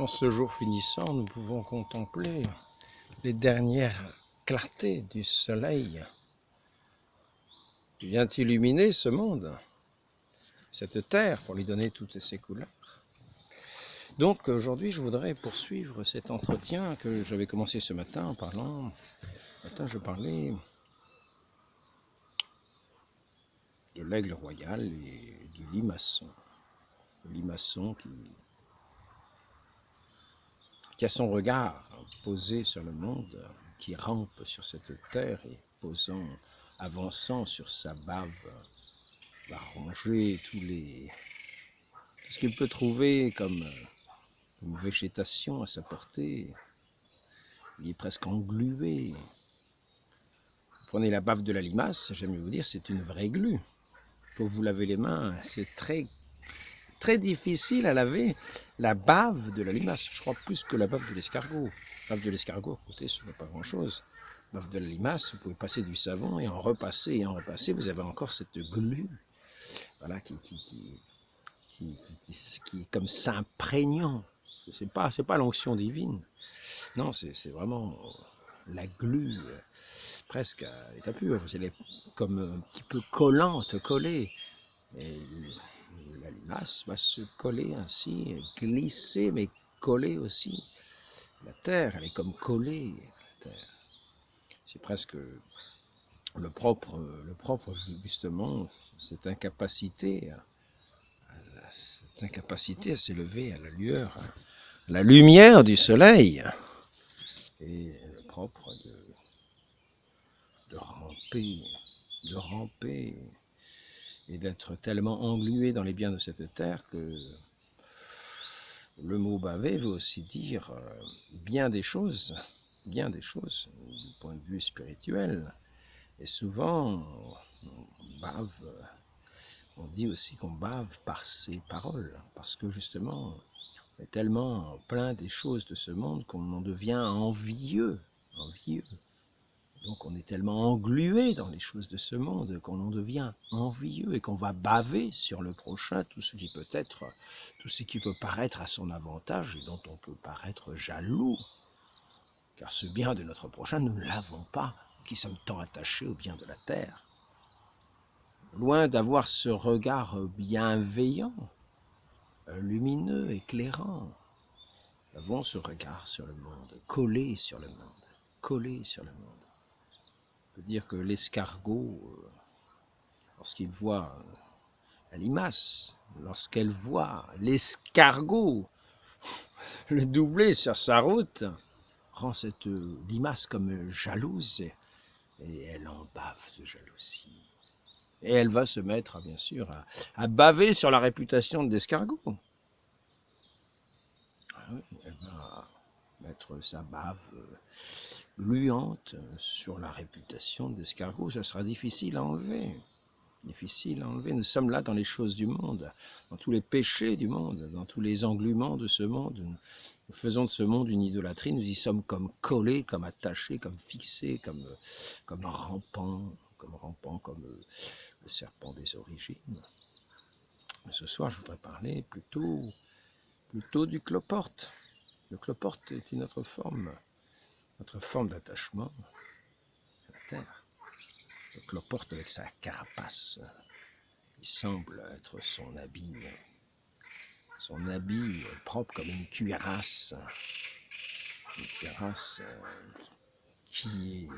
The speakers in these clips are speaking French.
En ce jour finissant, nous pouvons contempler les dernières clartés du soleil qui vient illuminer ce monde, cette terre, pour lui donner toutes ses couleurs. Donc aujourd'hui, je voudrais poursuivre cet entretien que j'avais commencé ce matin en parlant. Ce matin, je parlais de l'aigle royal et du limaçon. Le limaçon qui a son regard posé sur le monde, qui rampe sur cette terre et avançant sur sa bave, va ronger tout ce qu'il peut trouver comme végétation à sa portée. Il est presque englué. Vous prenez la bave de la limace, j'aime mieux vous dire, c'est une vraie glu. Pour vous laver les mains, c'est très difficile à laver la bave de la limace. Je crois plus que la bave de l'escargot. La bave de l'escargot, écoutez, ce n'est pas grand-chose. La bave de la limace, vous pouvez passer du savon et en repasser, vous avez encore cette glu, voilà, qui est comme s'imprégnant. C'est pas l'onction divine. Non, c'est vraiment la glu, presque à l'état pur. Elle est comme un petit peu collante, collée. Et la limace va se coller ainsi, glisser, mais coller aussi. La terre, elle est comme collée à la terre. C'est presque le propre justement, cette incapacité à s'élever à la lumière du soleil. Et le propre de ramper et d'être tellement englué dans les biens de cette terre que le mot baver veut aussi dire bien des choses du point de vue spirituel. Et souvent, on dit aussi qu'on bave par ses paroles, parce que justement, on est tellement plein des choses de ce monde qu'on en devient envieux. Donc on est tellement englué dans les choses de ce monde qu'on en devient envieux et qu'on va baver sur le prochain tout ce qui peut paraître à son avantage et dont on peut paraître jaloux. Car ce bien de notre prochain, nous ne l'avons pas, qui sommes tant attachés au bien de la terre. Loin d'avoir ce regard bienveillant, lumineux, éclairant, nous avons ce regard sur le monde, collé sur le monde. On peut dire que l'escargot, lorsqu'il voit la limace, lorsqu'elle voit l'escargot le doubler sur sa route, rend cette limace comme jalouse et elle en bave de jalousie. Et elle va se mettre, bien sûr, à baver sur la réputation de l'escargot. Elle va mettre sa bave gluante sur la réputation d'escargot. Ça sera difficile à enlever. Nous sommes là dans les choses du monde, dans tous les péchés du monde, dans tous les engluements de ce monde. Nous faisons de ce monde une idolâtrie, nous y sommes comme collés, comme attachés, comme fixés, comme rampants, comme le serpent des origines. Mais ce soir, je voudrais parler plutôt du cloporte. Le cloporte est une autre forme d'attachement à la terre. Le cloporte avec sa carapace, il semble être son habit propre comme une cuirasse qui est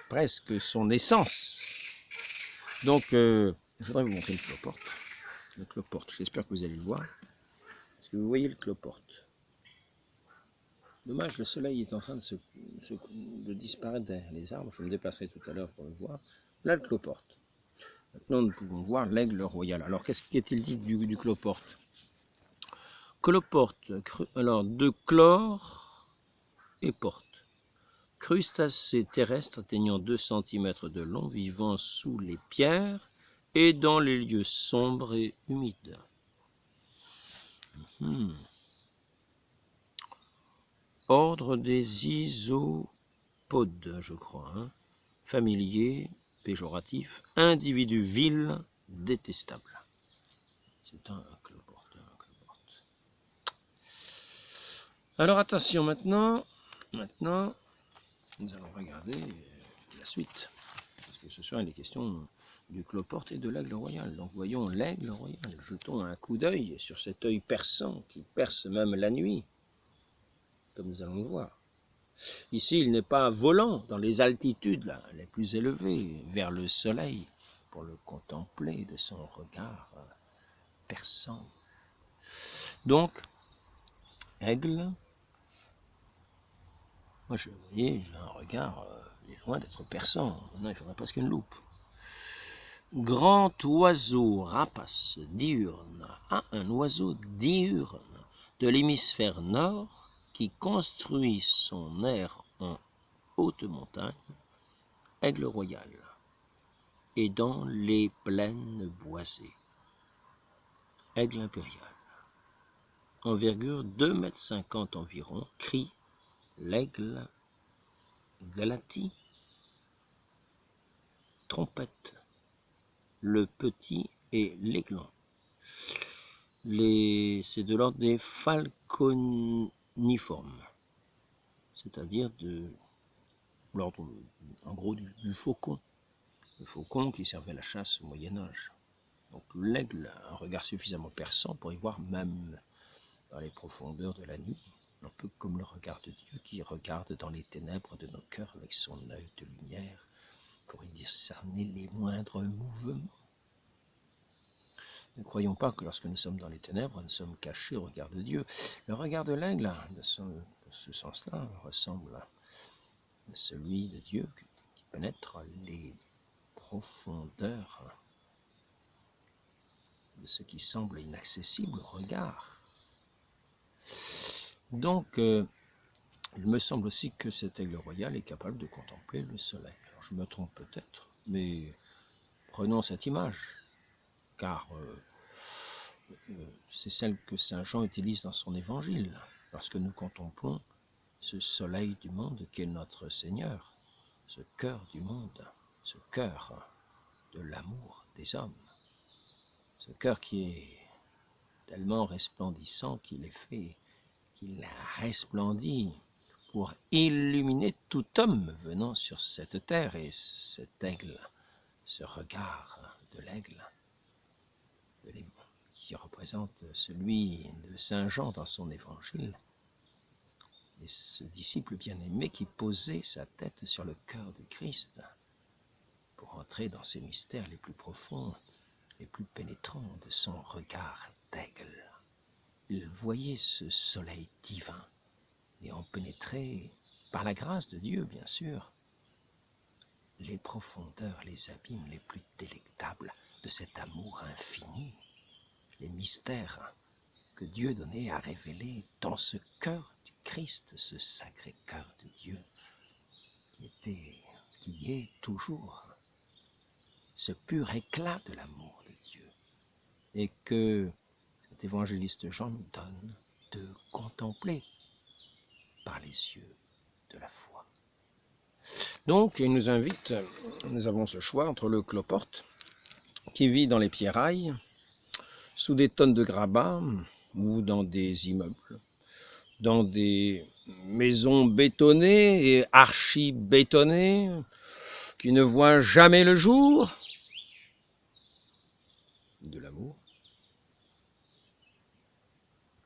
presque son essence. Donc, je voudrais vous montrer le cloporte. J'espère que vous allez le voir. Est-ce que vous voyez le cloporte? Dommage, le soleil est en train de disparaître derrière les arbres. Je me déplacerai tout à l'heure pour le voir. Là, le cloporte. Maintenant, nous pouvons voir l'aigle royal. Alors, qu'est-il dit du cloporte? Cloporte, alors de chlore et porte. Crustacé terrestre atteignant 2 cm de long, vivant sous les pierres et dans les lieux sombres et humides. Ordre des isopodes, je crois. Familier, péjoratif, individu vil, détestable. C'est un cloporte. Alors attention maintenant, nous allons regarder la suite. Parce que ce soir il est question du cloporte et de l'aigle royal. Donc voyons l'aigle royal. Jetons un coup d'œil sur cet œil perçant qui perce même la nuit, comme nous allons le voir. Ici, il n'est pas volant dans les altitudes là, les plus élevées, vers le soleil, pour le contempler de son regard perçant. Donc, aigle, moi vous voyez, j'ai un regard, il est loin d'être perçant, maintenant il faudrait presque une loupe. Grand oiseau rapace diurne, un oiseau diurne de l'hémisphère nord qui construit son aire en haute montagne, aigle royal, et dans les plaines boisées, aigle impérial. Envergure 2,50 m environ, crie l'aigle galati, trompette, le petit et l'aiglon. C'est de l'ordre des falconiformes, c'est-à-dire de l'ordre, en gros, du faucon. Le faucon qui servait à la chasse au Moyen-Âge. Donc l'aigle a un regard suffisamment perçant pour y voir même dans les profondeurs de la nuit, un peu comme le regard de Dieu qui regarde dans les ténèbres de nos cœurs avec son œil de lumière pour y discerner les moindres mouvements. Ne croyons pas que lorsque nous sommes dans les ténèbres, nous sommes cachés au regard de Dieu. Le regard de l'aigle, de ce sens-là, ressemble à celui de Dieu qui pénètre les profondeurs de ce qui semble inaccessible au regard. Donc, il me semble aussi que cet aigle royal est capable de contempler le soleil. Alors, je me trompe peut-être, mais prenons cette image, car c'est celle que saint Jean utilise dans son évangile, lorsque nous contemplons ce soleil du monde qu'est notre Seigneur, ce cœur du monde, ce cœur de l'amour des hommes, ce cœur qui est tellement resplendissant qu'il resplendit pour illuminer tout homme venant sur cette terre. Et cet aigle, ce regard de l'aigle, qui représente celui de saint Jean dans son évangile, et ce disciple bien-aimé qui posait sa tête sur le cœur du Christ pour entrer dans ces mystères les plus profonds, les plus pénétrants de son regard d'aigle. Il voyait ce soleil divin et en pénétrait, par la grâce de Dieu bien sûr, les profondeurs, les abîmes les plus délectables de cet amour infini, les mystères que Dieu donnait à révéler dans ce cœur du Christ, ce sacré cœur de Dieu, qui est toujours ce pur éclat de l'amour de Dieu, et que cet évangéliste Jean nous donne de contempler par les yeux de la foi. Donc, il nous invite, nous avons ce choix entre le cloporte, qui vit dans les pierrailles, sous des tonnes de grabat, ou dans des immeubles, dans des maisons bétonnées et archi-bétonnées, qui ne voient jamais le jour, de l'amour,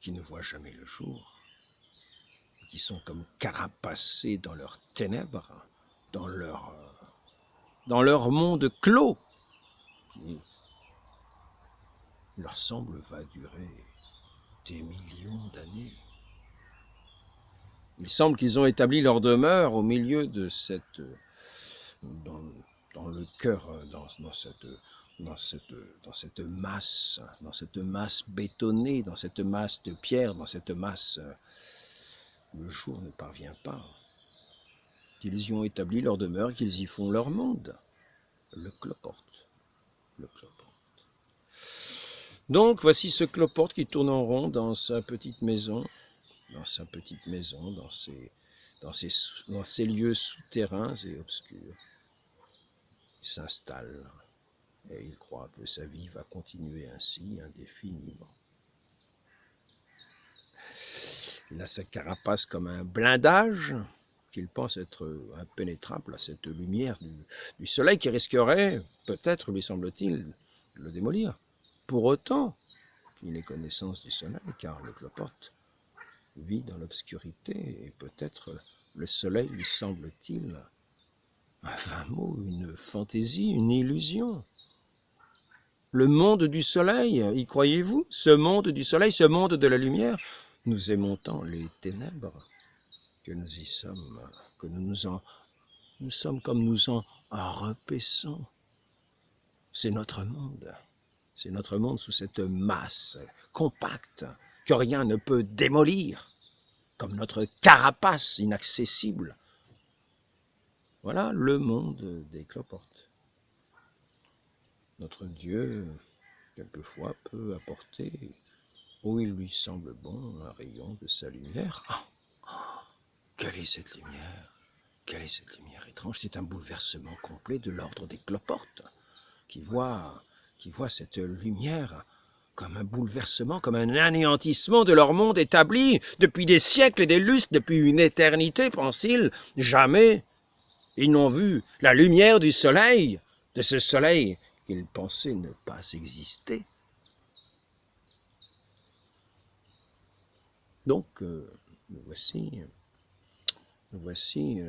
qui ne voient jamais le jour, qui sont comme carapacés dans leurs ténèbres, dans leur monde clos, qui leur semble va durer des millions d'années. Il semble qu'ils ont établi leur demeure au milieu de cette, dans le cœur, dans cette masse bétonnée, dans cette masse de pierre, dans cette masse, le jour ne parvient pas. Qu'ils y ont établi leur demeure, qu'ils y font leur monde. Le cloporte. Donc voici ce cloporte qui tourne en rond dans sa petite maison, dans ces lieux souterrains et obscurs. Il s'installe et il croit que sa vie va continuer ainsi indéfiniment. Il a sa carapace comme un blindage qu'il pense être impénétrable à cette lumière du soleil qui risquerait, peut-être, lui semble-t-il, de le démolir. Pour autant qu'il ait connaissance du soleil, car le cloporte vit dans l'obscurité et peut-être le soleil lui semble-t-il un vain mot, une fantaisie, une illusion. Le monde du soleil, y croyez-vous? Ce monde du soleil, ce monde de la lumière, nous aimons tant les ténèbres que nous y sommes, que nous sommes comme nous en repaissons. C'est notre monde. C'est notre monde sous cette masse compacte que rien ne peut démolir, comme notre carapace inaccessible. Voilà le monde des cloportes. Notre Dieu, quelquefois, peut apporter, où il lui semble bon, un rayon de sa lumière. Quelle est cette lumière? Quelle est cette lumière étrange? C'est un bouleversement complet de l'ordre des cloportes, qui voit cette lumière comme un bouleversement, comme un anéantissement de leur monde établi depuis des siècles et des lustres, depuis une éternité, pense-t-il. Jamais ils n'ont vu la lumière du soleil, de ce soleil qu'ils pensaient ne pas exister. Donc, nous voici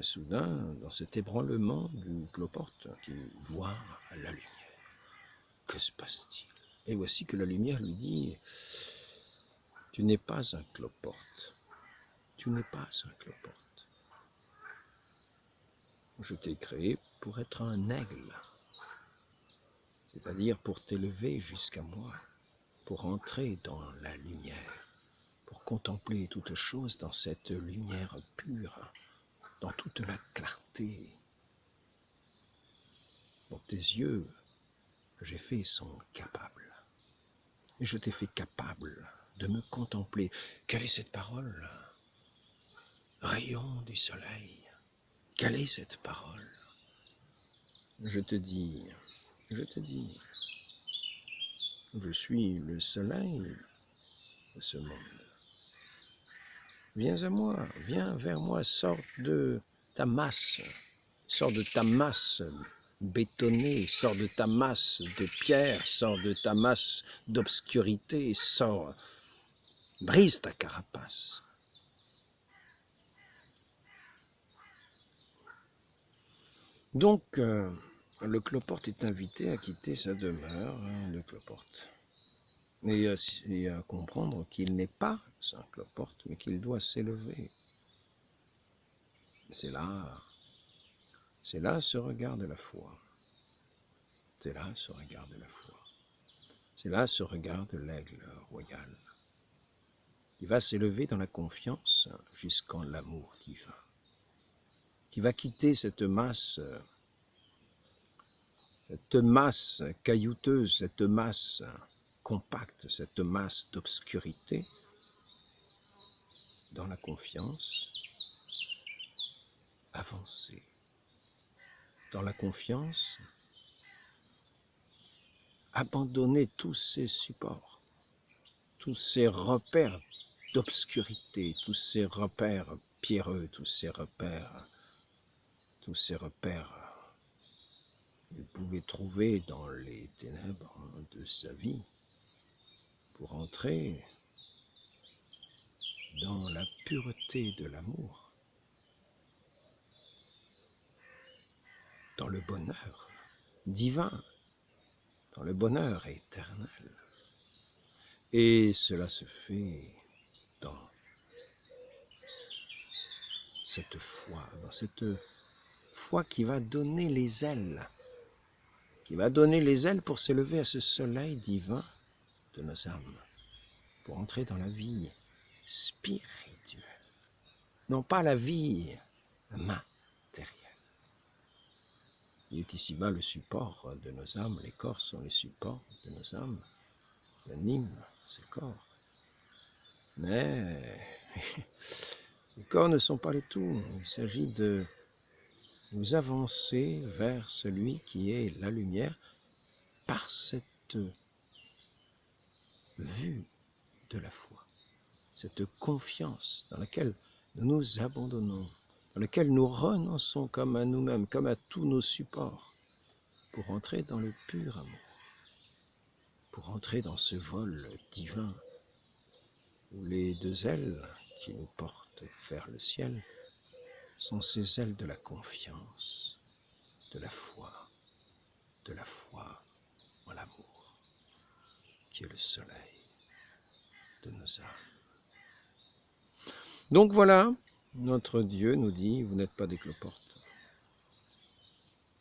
soudain dans cet ébranlement du cloporte qui voit la lumière. Que se passe-t-il? Et voici que la lumière lui dit: tu n'es pas un cloporte, tu n'es pas un cloporte. Je t'ai créé pour être un aigle, c'est-à-dire pour t'élever jusqu'à moi, pour entrer dans la lumière, pour contempler toute chose dans cette lumière pure, dans toute la clarté. Donc tes yeux, que j'ai faits, sont capables. Et je t'ai fait capable de me contempler. Quelle est cette parole? Rayon du soleil. Quelle est cette parole? Je te dis, je suis le soleil de ce monde. Viens à moi, viens vers moi, sors de ta masse bétonnée, sors de ta masse de pierre, sors de ta masse d'obscurité, sors, brise ta carapace. Donc, le cloporte est invité à quitter sa demeure de cloporte et à comprendre qu'il n'est pas un cloporte, mais qu'il doit s'élever. C'est là ce regard de la foi. C'est là ce regard de la foi. C'est là ce regard de l'aigle royal. Il va s'élever dans la confiance jusqu'en l'amour divin. Qui va quitter cette masse caillouteuse, cette masse compacte, cette masse d'obscurité, dans la confiance, avancer. Dans la confiance, abandonner tous ces supports, tous ces repères d'obscurité, tous ces repères pierreux, tous ces repères qu'il pouvait trouver dans les ténèbres de sa vie pour entrer dans la pureté de l'amour, dans le bonheur divin, dans le bonheur éternel. Et cela se fait dans cette foi qui va donner les ailes, pour s'élever à ce soleil divin de nos âmes, pour entrer dans la vie spirituelle, non pas la vie matérielle. Il est ici-bas le support de nos âmes, les corps sont les supports de nos âmes, l'anime, ces corps. Mais les corps ne sont pas les tout, il s'agit de nous avancer vers celui qui est la lumière par cette vue de la foi. cette confiance dans laquelle nous nous abandonnons, dans laquelle nous renonçons comme à nous-mêmes, comme à tous nos supports, pour entrer dans le pur amour, pour entrer dans ce vol divin où les deux ailes qui nous portent vers le ciel sont ces ailes de la confiance, de la foi en l'amour, qui est le soleil de nos âmes. Donc voilà, notre Dieu nous dit, vous n'êtes pas des cloportes.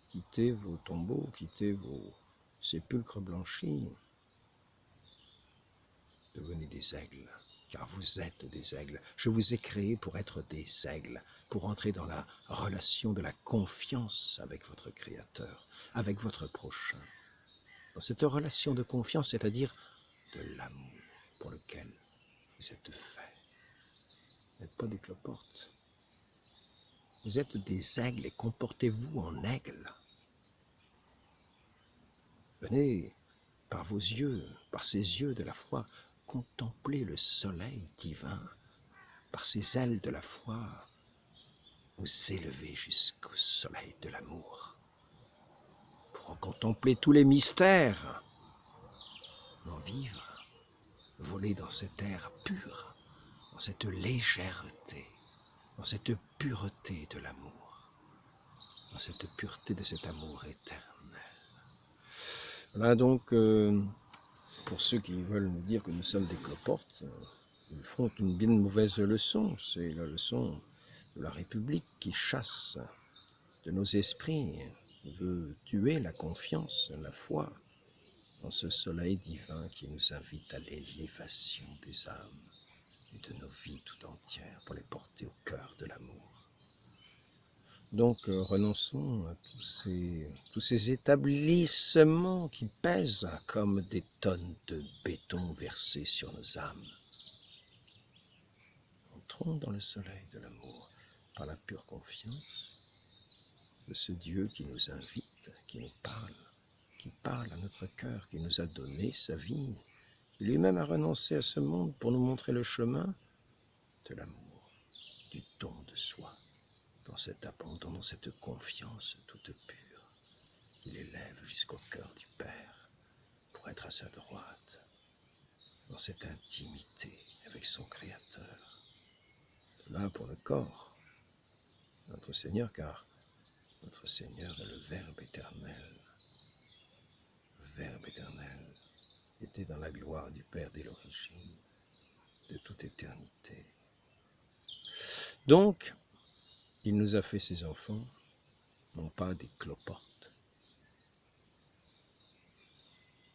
Quittez vos tombeaux, quittez vos sépulcres blanchis. Devenez des aigles, car vous êtes des aigles. Je vous ai créés pour être des aigles, pour entrer dans la relation de la confiance avec votre Créateur, avec votre prochain. Dans cette relation de confiance, c'est-à-dire de l'amour pour lequel vous êtes faits. Vous n'êtes pas des cloportes. Vous êtes des aigles et comportez-vous en aigles. Venez, par vos yeux, par ces yeux de la foi, contempler le soleil divin. Par ces ailes de la foi, vous élevez jusqu'au soleil de l'amour. Pour en contempler tous les mystères, en vivre, voler dans cet air pur, dans cette légèreté, dans cette pureté de l'amour, dans cette pureté de cet amour éternel. Voilà donc, pour ceux qui veulent nous dire que nous sommes des cloportes, ils font une bien mauvaise leçon. C'est la leçon de la République qui chasse de nos esprits, qui veut tuer la confiance, la foi dans ce soleil divin qui nous invite à l'élévation des âmes et de nos vies tout entières pour les porter au cœur de l'amour. Donc renonçons à tous ces établissements qui pèsent comme des tonnes de béton versées sur nos âmes. Entrons dans le soleil de l'amour par la pure confiance de ce Dieu qui nous invite, qui nous parle, qui parle à notre cœur, qui nous a donné sa vie, qui lui-même a renoncé à ce monde pour nous montrer le chemin de l'amour, du don de soi. Dans cet abandon, dans cette confiance toute pure, qu'il élève jusqu'au cœur du Père pour être à sa droite, dans cette intimité avec son Créateur. Là pour le corps, notre Seigneur, car notre Seigneur est le Verbe éternel. Le Verbe éternel était dans la gloire du Père dès l'origine, de toute éternité. Donc, il nous a fait ses enfants, non pas des cloportes,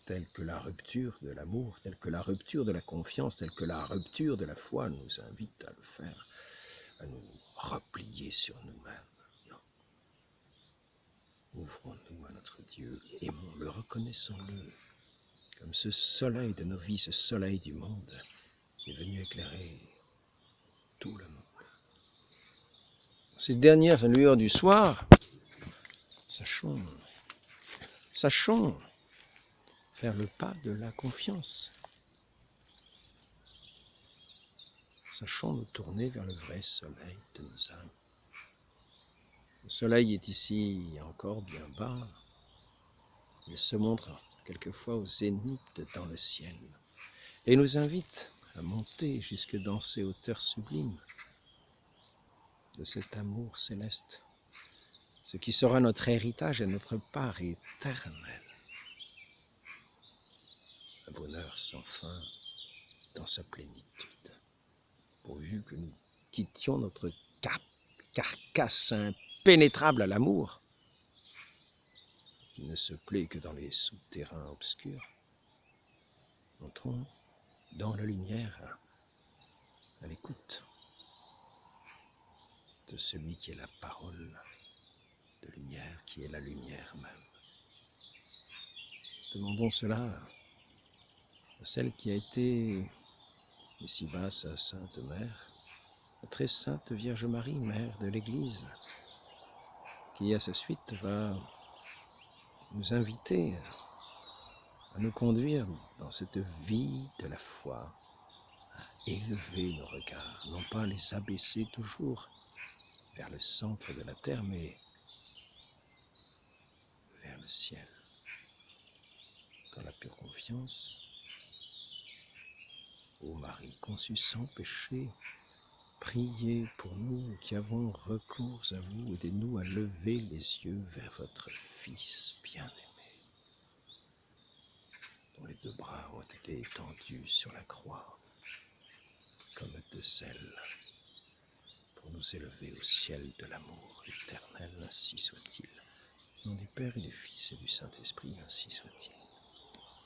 telle que la rupture de l'amour, telle que la rupture de la confiance, telle que la rupture de la foi nous invite à le faire, à nous replier sur nous-mêmes. Non. Ouvrons-nous à notre Dieu, aimons-le, reconnaissons-le, comme ce soleil de nos vies, ce soleil du monde, qui est venu éclairer tout le monde. Ces dernières lueurs du soir, sachons faire le pas de la confiance. Sachons nous tourner vers le vrai soleil de nos âmes. Le soleil est ici encore bien bas. Il se montre quelquefois au zénith dans le ciel et nous invite à monter jusque dans ces hauteurs sublimes de cet amour céleste, ce qui sera notre héritage et notre part éternelle. Un bonheur sans fin dans sa plénitude, pourvu que nous quittions notre carcasse impénétrable à l'amour, qui ne se plaît que dans les souterrains obscurs. Entrons dans la lumière, à l'écoute de celui qui est la parole de lumière, qui est la lumière même. Demandons cela à celle qui a été ici-bas sa Sainte Mère, la très Sainte Vierge Marie, Mère de l'Église, qui à sa suite va nous inviter à nous conduire dans cette vie de la foi, élever nos regards, non pas les abaisser toujours vers le centre de la terre, mais vers le ciel. Dans la pure confiance, ô Marie conçue sans péché, priez pour nous qui avons recours à vous, aidez-nous à lever les yeux vers votre Fils bien-aimé, dont les deux bras ont été étendus sur la croix comme deux ailes pour nous élever au ciel de l'amour éternel, ainsi soit-il. Au nom du Père et du Fils et du Saint-Esprit, ainsi soit-il.